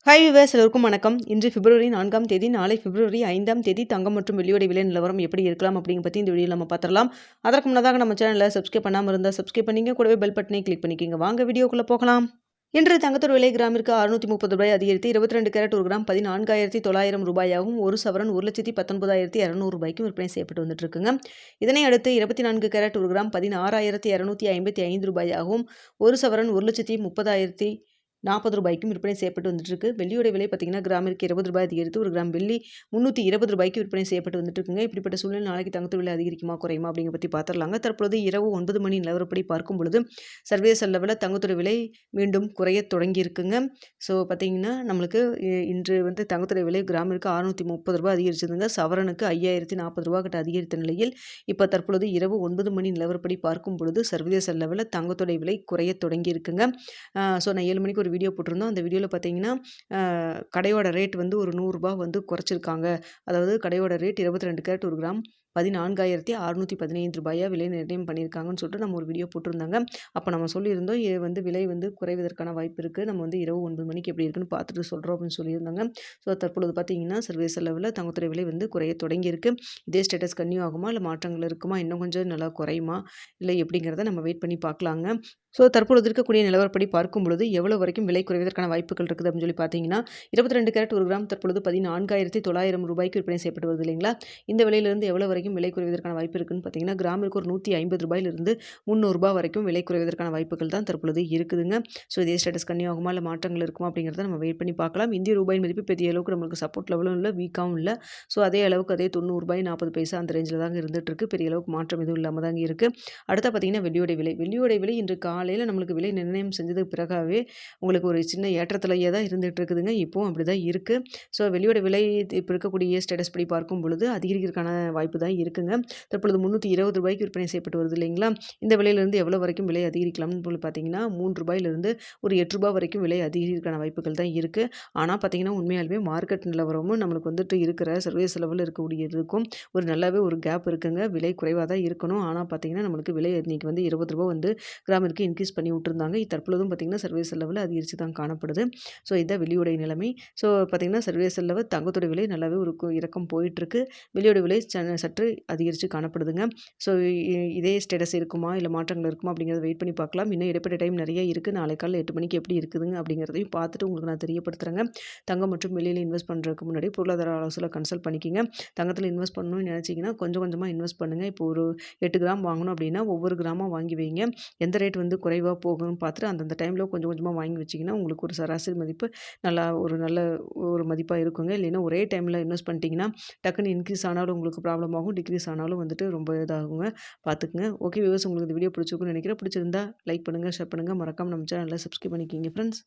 Hi viewers, எல்லோருக்கும் வணக்கம். இன்று பிப்ரவரி 4ஆம் தேதி, நாளை பிப்ரவரி 5ஆம் தேதி தங்கம் மற்றும் வெள்ளியோட விலை நிலவரம் எப்படி இருக்கலாம் அப்படிங்க பற்றி இந்த வீடியோவில் நம்ம பார்த்துடலாம். அதற்கு முன்னதாக நம்ம சேனலில் சப்ஸ்கிரைப் பண்ணாமல் இருந்தால் சப்ஸ்கிரைப் பண்ணிங்க, கூடவே பெல் பட்டனை கிளிக் பண்ணிக்கோங்க. வாங்க வீடியோக்குள்ளே போகலாம். இன்று தங்கத்தோட விலை கிராமிற்கு 630 ரூபாய் அதிகரித்து 22 கேரட் ஒரு கிராம் 14,900 ரூபாயாகவும், ஒரு சவரன் 1,19,200 ரூபாய்க்கும் விற்பனை செய்யப்பட்டு வந்துட்டு இருக்குங்க. இதனை அடுத்து 24 கேரட் ஒரு கிராம் 16,255 ரூபாயாகவும், ஒரு சவரன் 1,30,040 ரூபாய்க்கும் விற்பனை செய்யப்பட்டு வந்துட்டு இருக்கு. வெள்ளியோட விலை பார்த்தீங்கன்னா கிராமிற்கு 20 ரூபாய் அதிகரித்து ஒரு கிராம் வெள்ளி 320 ரூபாய்க்கு விற்பனை செய்யப்பட்டு வந்துட்டு இருக்குங்க. இப்படிப்பட்ட சூழ்நிலை நாளைக்கு தங்கத்தோட விலை அதிகரிக்குமா குறையுமா அப்படிங்க பற்றி பார்த்துடலாங்க. தற்பொழுது இரவு 9 மணி நிலவரப்படி பார்க்கும் பொழுது சர்வதேச லெவலில் தங்கத்தோட விலை மீண்டும் குறைய தொடங்கி இருக்குங்க. ஸோ பார்த்தீங்கன்னா நம்மளுக்கு இன்று வந்து தங்கத்தோட விலை கிராமிற்கு 630 ரூபாய் அதிகரிச்சதுங்க. சவரனுக்கு 5,040 ரூபா கிட்ட அதிகரித்த நிலையில் இப்போ தற்பொழுது இரவு 9 மணி நிலவரப்படி பார்க்கும் பொழுது சர்வதேச லெவலில் தங்கத்தோட விலை குறைய தொடங்கி இருக்குங்க. ஸோ நான் 7 மணிக்கு ஒரு வீடியோ போட்டிருந்தோம். அந்த வீடியோவில் பார்த்தீங்கன்னா கடையோட ரேட் வந்து ஒரு 100 ரூபா வந்து குறைச்சிருக்காங்க. அதாவது கடையோட ரேட் 22 கேரட் ஒரு கிராம் 14,615 ரூபாயா விலை நிர்ணயம் பண்ணியிருக்காங்கன்னு சொல்லிட்டு நம்ம ஒரு வீடியோ போட்டிருந்தாங்க. அப்போ நம்ம சொல்லியிருந்தோம் இது வந்து விலை வந்து குறைவதற்கான வாய்ப்பு இருக்குது. நம்ம வந்து இரவு 9 மணிக்கு எப்படி இருக்குன்னு பார்த்துட்டு சொல்கிறோம் அப்படின்னு சொல்லியிருந்தாங்க. ஸோ தற்பொழுது பார்த்தீங்கன்னா சர்வதேச லெவலில் தங்கத்துறை விலை வந்து குறைய தொடங்கியிருக்கு. இதே ஸ்டேட்டஸ் கன்னியூ ஆகுமா, இல்லை மாற்றங்கள் இருக்குமா, இன்னும் கொஞ்சம் நல்லா குறையுமா, இல்லை எப்படிங்கிறத நம்ம வெயிட் பண்ணி பார்க்கலாங்க. ஸோ தற்பொழுது இருக்கக்கூடிய நிலவரப்படி பார்க்கும் பொழுது எவ்வளோ வரைக்கும் விலை குறைவதற்கான வாய்ப்புகள் இருக்குது அப்படின்னு சொல்லி பார்த்தீங்கன்னா 22 கேரட் ஒரு கிராம் தற்பொழுது 14,900 ரூபாய்க்கு விற்பனை செய்யப்பட்டு வருது இல்லைங்களா. இந்த விலையிலிருந்து எவ்வளோ வரைக்கும் விலை குறைவதற்கான வாய்ப்பு இருக்குன்னு பார்த்தீங்கன்னா கிராமிற்கு ஒரு 150 ரூபாயிலிருந்து 300 ரூபாய் வரைக்கும் விலை குறைவதற்கான வாய்ப்புகள் தான் தற்பொழுது இருக்குதுங்க. ஸோ இதே ஸ்டேட்டஸ் கன்னியூ ஆகுமா, இல்லை மாற்றங்கள் இருக்குமா அப்படிங்கிறத நம்ம வெயிட் பண்ணி பார்க்கலாம். இந்திய ரூபாயின் மதிப்பு பெரிய அளவுக்கு நம்மளுக்கு சப்போர்ட் லெவலும் இல்லை, வீக்காகவும் இல்லை. ஸோ அதே அளவுக்கு அதே 90 ரூபாய் 40 பைசா அந்த ரேஞ்சில் தாங்க இருந்துட்டு இருக்கு. பெரிய அளவுக்கு மாற்றம் எதுவும் இல்லாமல் தாங்க இருக்குது. அடுத்த பார்த்தீங்கன்னா வெள்ளியோட விலை இன்று காலையில் நம்மளுக்கு விலை நிர்ணயம் செஞ்சதுக்கு பிறகாவே உங்களுக்கு ஒரு சின்ன ஏற்றத்திலேயே தான் இருந்துகிட்டு இருக்குதுங்க. இப்போவும் அப்படி தான் இருக்குது. ஸோ வெள்ளியோட விலை இப்போ இருக்கக்கூடிய ஸ்டேட்டஸ் படி பார்க்கும் பொழுது அதிகரிக்கிறதுக்கான வாய்ப்பு தான் இருக்குங்க. தற்பொழுது 320 ரூபாய்க்கு விற்பனை செய்யப்பட்டு வருது இல்லைங்களா. இந்த விலையிலிருந்து எவ்வளோ வரைக்கும் விலை அதிகரிக்கலாம்னு சொல்லி பார்த்தீங்கன்னா 3 ரூபாயிலிருந்து ஒரு 8 ரூபாய் வரைக்கும் விலை அதிகரிக்கிறதுக்கான வாய்ப்புகள் தான் இருக்குது. ஆனால் பார்த்தீங்கன்னா உண்மையாலுமே மார்க்கெட் நிலவரமும் நம்மளுக்கு வந்துட்டு இருக்கிற சர்வதேச லெவலில் இருக்கக்கூடியதுக்கும் ஒரு நல்லாவே ஒரு கேப் இருக்குங்க. விலை குறைவாக தான் இருக்கணும். ஆனால் பார்த்தீங்கன்னா நம்மளுக்கு விலை இன்றைக்கி வந்து 20 ரூபாய் வந்து கிராமிற்கு இன்க்ரீஸ் பண்ணி விட்டுருந்தாங்க. தற்பொழுதும் பார்த்தீங்கன்னா சர்வதேச லெவலில் அதிகரித்து தான் காணப்படுது. ஸோ இதுதான் வெள்ளியோடைய நிலைமை. ஸோ பார்த்தீங்கன்னா சர்வதேச லெவல் தங்கத்தோட விலை நல்லாவே ஒரு இறக்கம் போயிட்டுருக்கு. வெள்ளியோட விலை சற்று அதிகரித்து காணப்படுதுங்க. ஸோ இதே ஸ்டேட்டஸ் இருக்குமா, இல்லை மாற்றங்கள் இருக்குமா அப்படிங்கிறத வெயிட் பண்ணி பார்க்கலாம். இன்னும் இடைப்பட்ட டைம் நிறைய இருக்குது. நாளை காலையில் 8 மணிக்கு எப்படி இருக்குதுங்க அப்படிங்கிறதையும் பார்த்துட்டு உங்களுக்கு நான் தெரியப்படுத்துகிறேங்க. தங்கம் மற்றும் வெள்ளியில் இன்வெஸ்ட் பண்ணுறதுக்கு முன்னாடி பொருளாதார ஆலோசனை கன்சல்ட் பண்ணிக்கிங்க. தங்கத்தில் இன்வெஸ்ட் பண்ணணும்னு நினச்சிங்கன்னா கொஞ்சம் கொஞ்சமாக இன்வெஸ்ட் பண்ணுங்கள். இப்போ ஒரு 8 கிராம் வாங்கணும் அப்படின்னா ஒவ்வொரு கிராமாக வாங்கி வைங்க. எந்த ரேட் வந்து குறைவாக போகணும்னு பார்த்துட்டு அந்தந்த டைமில் கொஞ்சம் கொஞ்சமாக வாங்கி வச்சிங்கன்னா உங்களுக்கு ஒரு சராசரி மதிப்பு நல்ல ஒரு மதிப்பாக இருக்குங்க. இல்லைன்னா ஒரே டைமில் இன்வெஸ்ட் பண்ணிட்டீங்கன்னா டக்குன்னு இன்க்ரீஸ் ஆனாலும் உங்களுக்கு ப்ராப்ளம் ஆகும், டிக்ரீஸ் ஆனாலும் வந்துட்டு ரொம்ப இதாகுங்க. பார்த்துக்குங்க. ஓகே வியூவர்ஸ், உங்களுக்கு இந்த வீடியோ பிடிச்சிருக்குன்னு நினைக்கிறேன். பிடிச்சிருந்தா லைக் பண்ணுங்கள், ஷேர் பண்ணுங்கள். மறக்காமல் நம்ம சேனலில் சப்ஸ்கிரைப் பண்ணிக்கிங்க ஃப்ரெண்ட்ஸ்.